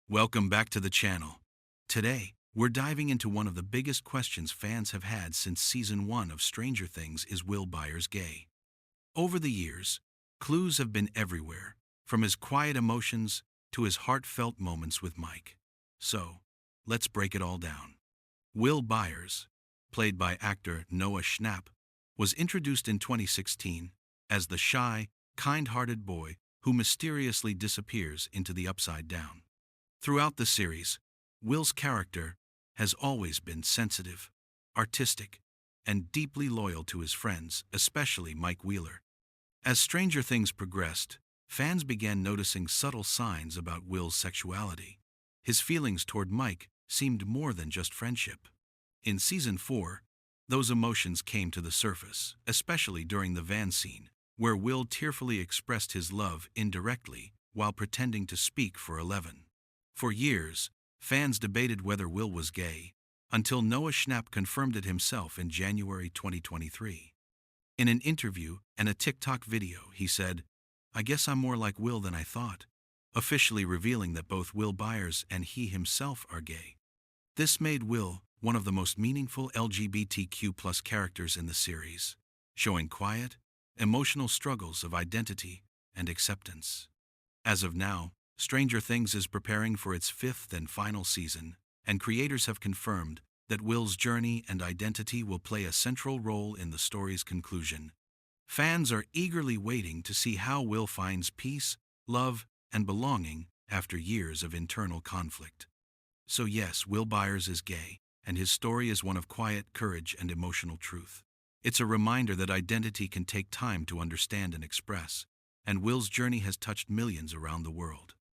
Welcome back to the channel. Today, we're diving into one of the biggest questions fans have had since season 1 of Stranger Things: Is Will Byers gay? Over the years, clues have been everywhere, from his quiet emotions to his heartfelt moments with Mike. So, let's break it all down. Will Byers, played by actor Noah Schnapp, was introduced in 2016 as the shy, kind-hearted boy who mysteriously disappears into the Upside Down. Throughout the series, Will's character has always been sensitive, artistic, and deeply loyal to his friends, especially Mike Wheeler. As Stranger Things progressed, fans began noticing subtle signs about Will's sexuality. His feelings toward Mike seemed more than just friendship. In season 4, those emotions came to the surface, especially during the van scene, where Will tearfully expressed his love indirectly while pretending to speak for Eleven. For years, fans debated whether Will was gay, until Noah Schnapp confirmed it himself in January 2023. In an interview and a TikTok video, he said, "I guess I'm more like Will than I thought," officially revealing that both Will Byers and he himself are gay. This made Will one of the most meaningful LGBTQ+ characters in the series, showing quiet, emotional struggles of identity and acceptance. As of now, Stranger Things is preparing for its 5th and final season, and creators have confirmed that Will's journey and identity will play a central role in the story's conclusion. Fans are eagerly waiting to see how Will finds peace, love, and belonging after years of internal conflict. So yes, Will Byers is gay, and his story is one of quiet courage and emotional truth. It's a reminder that identity can take time to understand and express, and Will's journey has touched millions around the world.